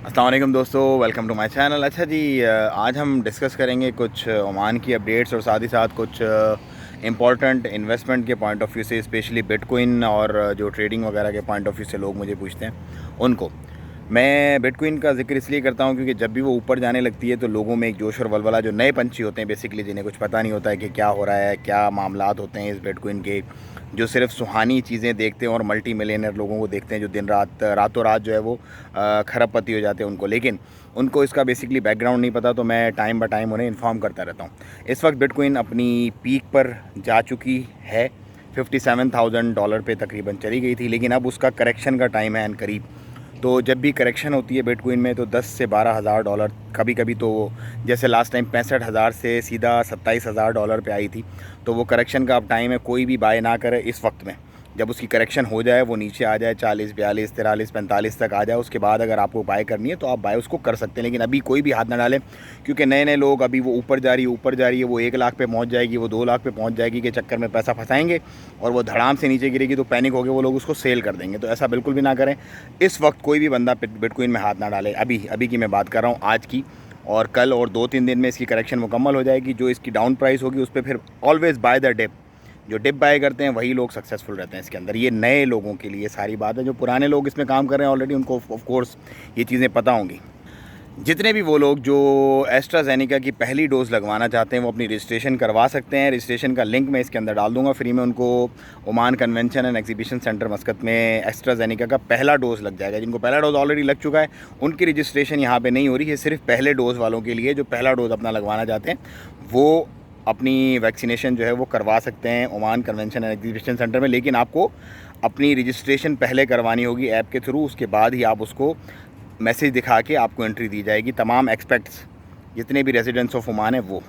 अस्सलाम वालेकुम दोस्तों, वेलकम टू माय चैनल। अच्छा जी, आज हम डिस्कस करेंगे कुछ ओमान की अपडेट्स और साथ ही साथ कुछ इम्पॉर्टेंट इन्वेस्टमेंट के पॉइंट ऑफ व्यू से, स्पेशली बिटकॉइन और जो ट्रेडिंग वगैरह के पॉइंट ऑफ व्यू से लोग मुझे पूछते हैं उनको। मैं बिटकॉइन का जिक्र इसलिए करता हूँ क्योंकि जब भी वो ऊपर जाने लगती है तो लोगों में एक जोश और वलवला, जो नए पंछी होते हैं बेसिकली, जिन्हें कुछ पता नहीं होता है कि क्या हो रहा है, क्या मामलात होते हैं इस बिटकॉइन के, जो सिर्फ सुहानी चीज़ें देखते हैं और मल्टी मिलियनर लोगों को देखते हैं जो दिन रात रातों रात जो है वो खरबपति हो जाते हैं उनको, लेकिन उनको इसका बेसिकली बैकग्राउंड नहीं पता। तो मैं टाइम बाय टाइम उन्हें इन्फॉर्म करता रहता हूँ। इस वक्त बिटकॉइन अपनी पीक पर जा चुकी है, $57,000 पे तकरीबन चली गई थी, लेकिन अब उसका करेक्शन का टाइम है करीब। तो जब भी करेक्शन होती है बिटकॉइन में तो 10 से $12,000, कभी कभी तो जैसे लास्ट टाइम 65,000 से सीधा $27,000 पे आई थी। तो वो करेक्शन का अब टाइम है, कोई भी बाय ना करे इस वक्त में। जब उसकी करेक्शन हो जाए, वो नीचे आ जाए 40, 42, 43, 45 तक आ जाए, उसके बाद अगर आपको बाय करनी है तो आप बाय उसको कर सकते हैं। लेकिन अभी कोई भी हाथ ना डालें, क्योंकि नए नए लोग, अभी वो ऊपर जा रही है, वो 1 लाख पे पहुंच जाएगी, वो 2 लाख पे पहुंच जाएगी के चक्कर में पैसा फंसाएंगे और वो धड़ाम से नीचे गिरेगी तो पैनिक हो गए वो लोग उसको सेल कर देंगे। तो ऐसा बिल्कुल भी ना करें। इस वक्त कोई भी बंदा बिटकॉइन में हाथ ना डाले। अभी की मैं बात कर रहा हूँ, आज की। और कल और 2-3 दिन में इसकी करेक्शन मुकम्मल हो जाएगी। जो इसकी डाउन प्राइस होगी उस पर फिर ऑलवेज़ बाय द डिप। जो डिप बाय करते हैं वही लोग सक्सेसफुल रहते हैं इसके अंदर। ये नए लोगों के लिए सारी बात है। जो पुराने लोग इसमें काम कर रहे हैं ऑलरेडी, उनको ऑफ कोर्स ये चीज़ें पता होंगी। जितने भी वो लोग जो एस्ट्राजेनेका की पहली डोज़ लगवाना चाहते हैं वो अपनी रजिस्ट्रेशन करवा सकते हैं। रजिस्ट्रेशन का लिंक मैं इसके अंदर डाल दूंगा फ्री में। उनको Oman convention and exhibition centre मस्कत में एस्ट्राजेनेका का पहला डोज़ लग जाएगा। जिनको पहला डोज़ ऑलरेडी लग चुका है उनकी रजिस्ट्रेशन यहाँ पे नहीं हो रही है, सिर्फ पहले डोज़ वालों के लिए। जो पहला डोज़ अपना लगवाना चाहते हैं वो अपनी वैक्सीनेशन जो है वो करवा सकते हैं Oman convention and exhibition centre में। लेकिन आपको अपनी रजिस्ट्रेशन पहले करवानी होगी ऐप के थ्रू, उसके बाद ही आप उसको मैसेज दिखा के आपको एंट्री दी जाएगी। तमाम एक्सपेक्ट्स जितने भी रेजिडेंट्स ऑफ ओमान है वो।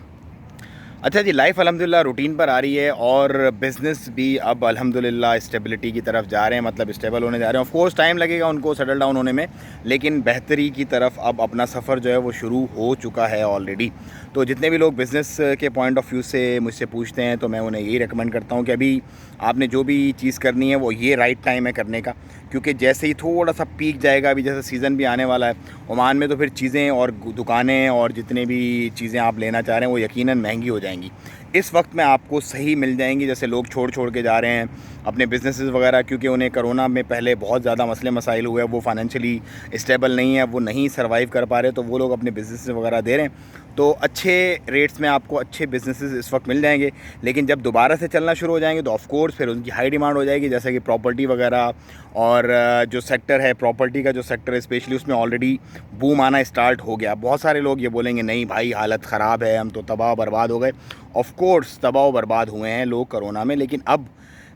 अच्छा जी, लाइफ अल्हम्दुलिल्लाह रूटीन पर आ रही है और बिज़नेस भी अब अल्हम्दुलिल्लाह स्टेबिलिटी की तरफ जा रहे हैं, मतलब स्टेबल होने जा रहे हैं। ऑफ कोर्स टाइम लगेगा उनको सेटल डाउन होने में, लेकिन बेहतरी की तरफ अब अपना सफ़र जो है वो शुरू हो चुका है ऑलरेडी। तो जितने भी लोग बिज़नेस के पॉइंट ऑफ व्यू से मुझसे पूछते हैं तो मैं उन्हें यही रिकमेंड करता हूँ कि अभी आपने जो भी चीज़ करनी है वो ये राइट टाइम है करने का। क्योंकि जैसे ही थोड़ा सा पीक जाएगा, अभी जैसे सीज़न भी आने वाला है ओमान में, तो फिर चीज़ें और दुकानें और जितने भी चीज़ें आप लेना चाह रहे हैं वो यकीनन महंगी हो जाएंगी। इस वक्त में आपको सही मिल जाएंगी। जैसे लोग छोड़ के जा रहे हैं अपने बिज़नेसेस वगैरह, क्योंकि उन्हें कोरोना में पहले बहुत ज़्यादा मसले मसाइल हुए, वो फाइनेंशियली स्टेबल नहीं है, वो नहीं सर्वाइव कर पा रहे, तो वो लोग अपने बिज़नेस वगैरह दे रहे हैं। तो अच्छे रेट्स में आपको अच्छे बिज़नेसेस इस वक्त मिल जाएंगे। लेकिन जब दोबारा से चलना शुरू हो जाएंगे तो ऑफ कोर्स फिर उनकी हाई डिमांड हो जाएगी, जैसे कि प्रॉपर्टी वगैरह। और जो सेक्टर है प्रॉपर्टी का, जो सेक्टर है स्पेशली, उसमें ऑलरेडी बूम आना स्टार्ट हो गया। बहुत सारे लोग ये बोलेंगे नहीं भाई हालत ख़राब है, हम तो तबाह बर्बाद हो गए। ऑफ कोर्स तबाह बर्बाद हुए हैं लोग कोरोना में, लेकिन अब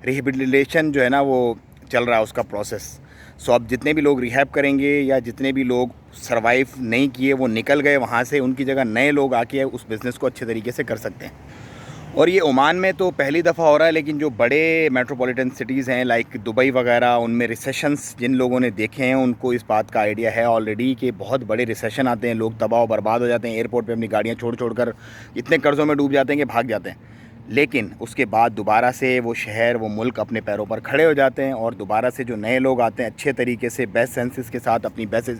रिहेबिलिटेशन जो है ना वो चल रहा है, उसका प्रोसेस। सो अब जितने भी लोग रिहैब करेंगे या जितने भी लोग सरवाइव नहीं किए वो निकल गए वहाँ से, उनकी जगह नए लोग आके उस बिज़नेस को अच्छे तरीके से कर सकते हैं। और ये ओमान में तो पहली दफ़ा हो रहा है, लेकिन जो बड़े मेट्रोपॉलिटन सिटीज़ हैं लाइक दुबई वगैरह, उनमें रिसेशंस जिन लोगों ने देखे हैं उनको इस बात का आइडिया है ऑलरेडी कि बहुत बड़े रिसेशन आते हैं, लोग तबाह और बर्बाद हो जाते हैं, एयरपोर्ट पे अपनी गाड़ियाँ छोड़ कर इतने कर्ज़ों में डूब जाते हैं कि भाग जाते हैं। लेकिन उसके बाद दोबारा से वो शहर, वो मुल्क अपने पैरों पर खड़े हो जाते हैं और दोबारा से जो नए लोग आते हैं अच्छे तरीके से, बेस्ट सेंसेस के साथ, अपनी बेस्ट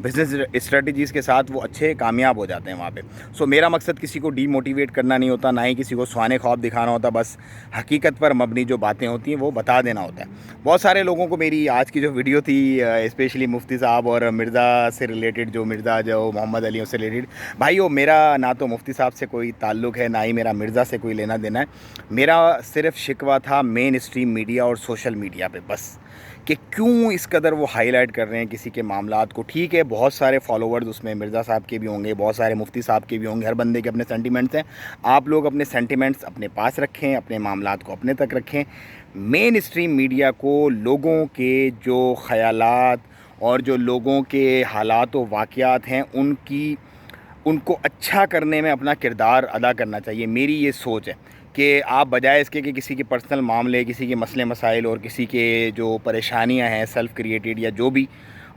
बिजनेस स्ट्रेटजीज़ के साथ, वो अच्छे कामयाब हो जाते हैं वहाँ पे। सो मेरा मकसद किसी को डीमोटिवेट करना नहीं होता, ना ही किसी को सुहाने ख्वाब दिखाना होता, बस हकीकत पर मबनी जो बातें होती हैं वो बता देना होता है। बहुत सारे लोगों को मेरी आज की जो वीडियो थी, स्पेशली मुफ्ती साहब और मिर्ज़ा से रिलेटेड, जो मोहम्मद अली से रिलेटेड, भाई वो मेरा ना तो मुफ्ती साहब से कोई ताल्लुक़ है, ना ही मेरा मिर्ज़ा से कोई लेना देना है। मेरा सिर्फ शिकवा था मेन स्ट्रीम मीडिया और सोशल मीडिया पे बस, कि क्यों इस कदर वो हाईलाइट कर रहे हैं किसी के मामलात को। ठीक है, बहुत सारे फॉलोवर्स उसमें मिर्ज़ा साहब के भी होंगे, बहुत सारे मुफ्ती साहब के भी होंगे, हर बंदे के अपने सेंटिमेंट्स हैं। आप लोग अपने सेंटिमेंट्स अपने पास रखें, अपने मामलात को अपने तक रखें। मेन स्ट्रीम मीडिया को लोगों के जो ख़यालात और जो लोगों के हालात व वाक़यात हैं उनको अच्छा करने में अपना किरदार अदा करना चाहिए। मेरी ये सोच है कि आप बजाय इसके कि किसी के पर्सनल मामले, किसी के मसले मसाइल और किसी के जो परेशानियां हैं सेल्फ़ क्रिएटेड या जो भी,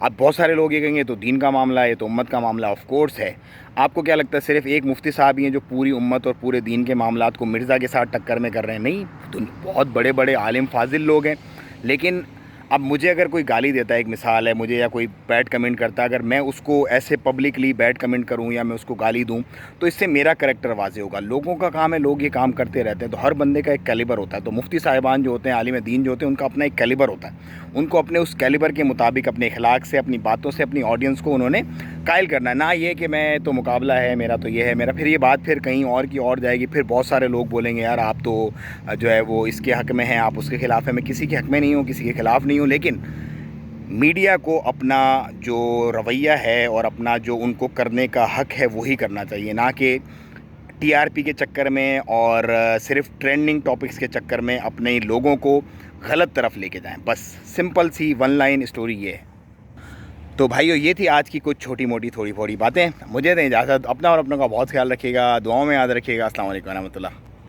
आप बहुत सारे लोग ये कहेंगे तो दीन का मामला है, ये तो उम्मत का मामला ऑफ कोर्स है। आपको क्या लगता है सिर्फ एक मुफ्ती साहब ही हैं जो पूरी उम्मत और पूरे दीन के मामलात को मिर्ज़ा के साथ टक्कर में कर रहे हैं? नहीं, तो बहुत बड़े बड़े आलिम फाजिल लोग हैं। लेकिन अब मुझे अगर कोई गाली देता है, एक मिसाल है, मुझे या कोई बैड कमेंट करता है, अगर मैं उसको ऐसे पब्लिकली बैड कमेंट करूं या मैं उसको गाली दूं तो इससे मेरा करैक्टर वाज़े होगा। लोगों का काम है, लोग ये काम करते रहते हैं, तो हर बंदे का एक कैलिबर होता है। तो मुफ्ती साहिबान जो होते हैं, आलिम दीन जो होते हैं, उनका अपना एक कैलिबर होता है। उनको अपने उस कैलिबर के मुताबिक अपने अखलाक से, अपनी बातों से अपनी ऑडियंस को उन्होंने कायल करना है। ना ये कि मैं तो मुकाबला है मेरा, तो ये है मेरा, फिर ये बात फिर कहीं और की और जाएगी। फिर बहुत सारे लोग बोलेंगे यार आप तो जो है वो इसके हक़ में हैं, आप उसके ख़िलाफ़ हैं। मैं किसी के हक़ में नहीं हूँ, किसी के ख़िलाफ़ नहीं हूँ, लेकिन मीडिया को अपना जो रवैया है और अपना जो उनको करने का हक़ है वही करना चाहिए, ना कि टीआरपी के चक्कर में और सिर्फ ट्रेंडिंग टॉपिक्स के चक्कर में अपने लोगों को गलत तरफ लेके जाएं। बस सिंपल सी वन लाइन स्टोरी ये है। तो भाइयों, ये थी आज की कुछ छोटी मोटी थोड़ी थोड़ी बातें। मुझे दें इजाज़त। अपना और अपनों का बहुत ख्याल रखिएगा, दुआओं में याद रखिएगा। अस्सलाम वालेकुम रहमतुल्लाह।